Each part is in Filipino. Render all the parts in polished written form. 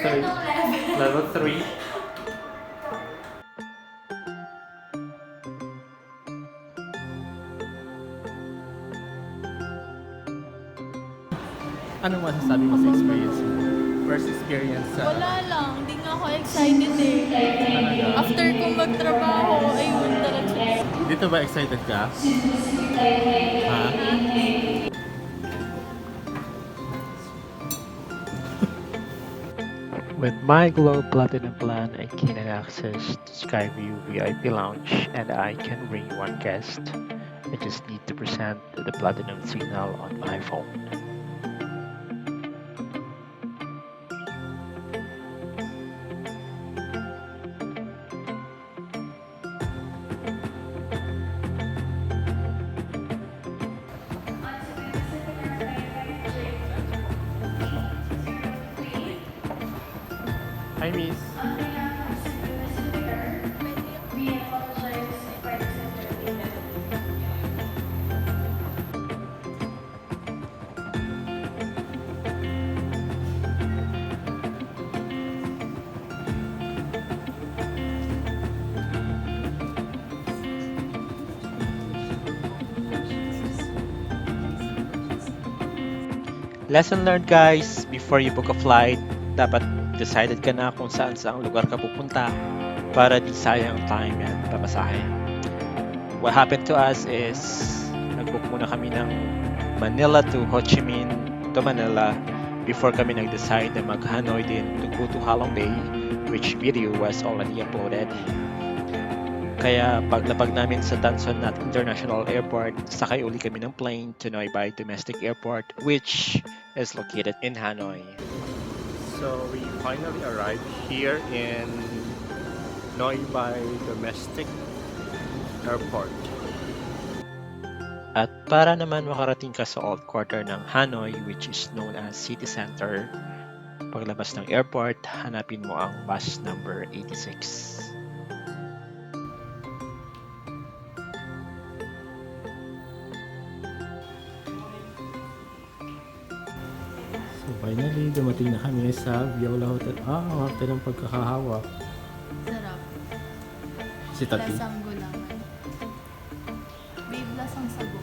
3. Level 3. Ano masasabi mo sa experience mo? First experience sa... Wala lang, hindi nga ako excited eh. Talaga? After kong magtrabaho, ayun, diretso. Dito ba excited ka? Ha? With my Glow Platinum plan, I can access Skyview VIP Lounge and I can bring one guest. I just need to present the Platinum signal on my phone. Hi, miss. Lesson learned guys, before you book a flight, dapat decided ka na kung saan saang lugar ka pupunta para di sayang ang time and pamasahe. What happened to us is, nag-book muna kami ng Manila to Ho Chi Minh to Manila before kami nag-decide na mag-Hanoi din to go to Halong Bay, which video was already uploaded. Kaya paglapag namin sa Tan Son Nhat International Airport, sakay uli kami ng plane to Noi Bai Domestic Airport, which is located in Hanoi. So we finally arrived here in Noi Bai Domestic Airport. At para naman makarating ka sa old quarter ng Hanoi, which is known as City Center, paglabas ng airport, hanapin mo ang bus number 86. So finally, dumating na kami sa Viola Hotel. Ang hapte ng pagkakahawak. Sarap. Si Tati. Lasang gulangan. Babe, lasang sago.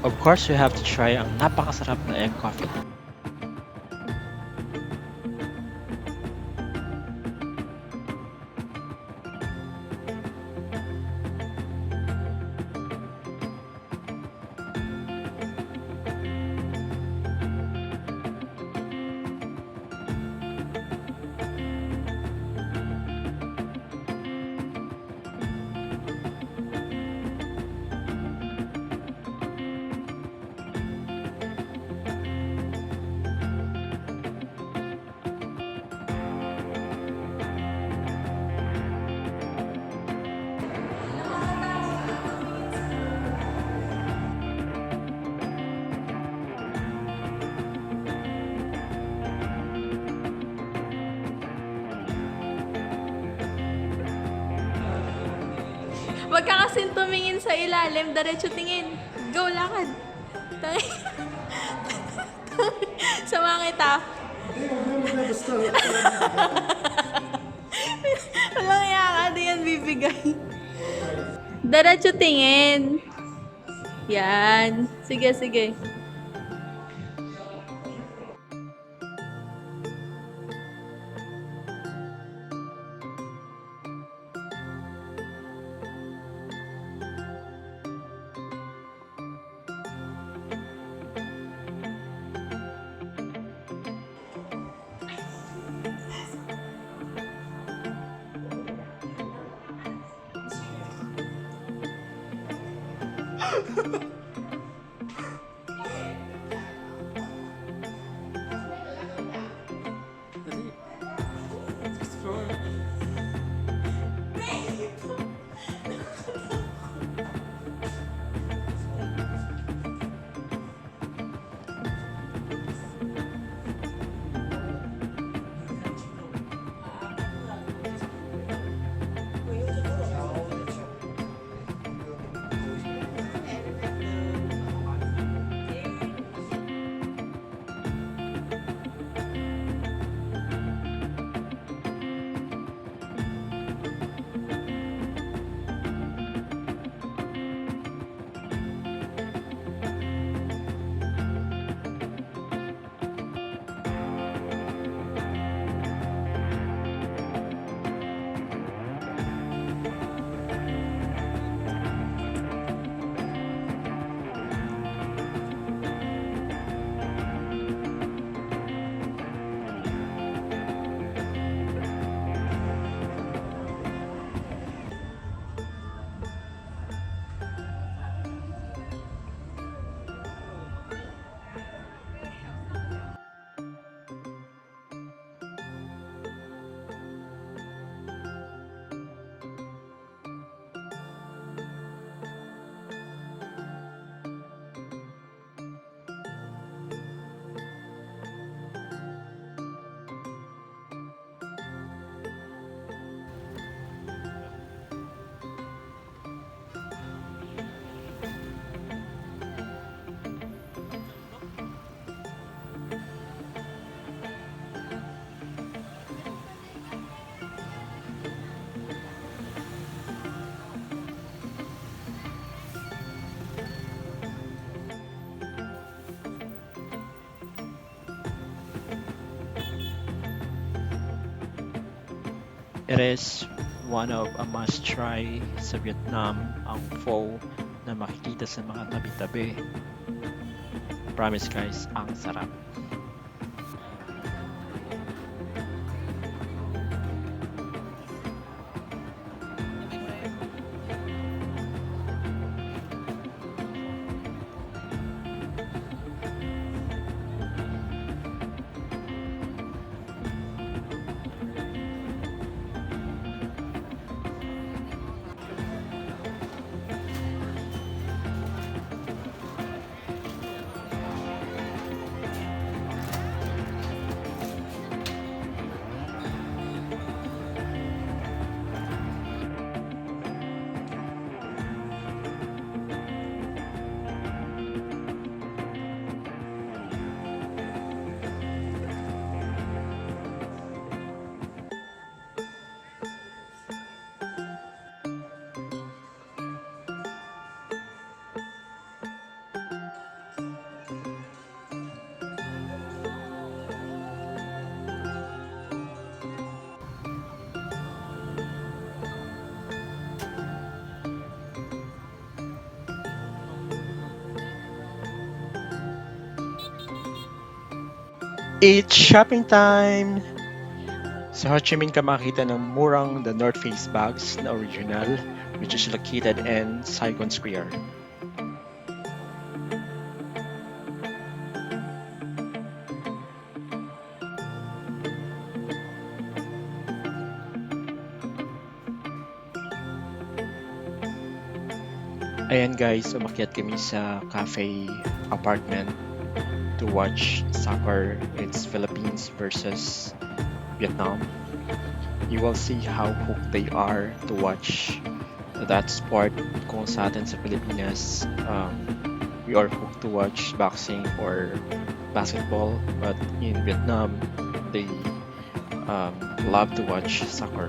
Of course, you have to try ang napakasarap na egg coffee. Wag ka kasing tumingin sa ilalim, diretso tingin. Go, lakad. Sama kita. Walang yaka, di yan bibigay. Diretso tingin. Yan. Sige, sige. It is one of a must-try sa Vietnam ang pho na makikita sa mga tabi-tabi. Promise guys, ang sarap. It's shopping time! Sa Ho Chi Minh ka makita ng murang The North Face bags na original, which is located in Saigon Square. Ayan guys, umakyat kami sa cafe apartment to watch soccer. It's Philippines versus Vietnam. You will see how hooked they are to watch that sport. Kung sa atin sa Pilipinas, we are hooked to watch boxing or basketball, but in Vietnam, they love to watch soccer.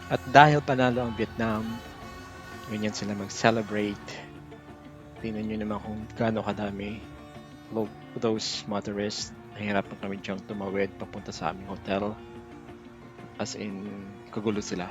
At dahil panalo ang Vietnam, ganyan sila mag-celebrate. Tingnan nyo naman kung gaano kadami. Those motorists, nahihirapan kami diyang tumawid papunta sa aming hotel. As in, kagulo sila.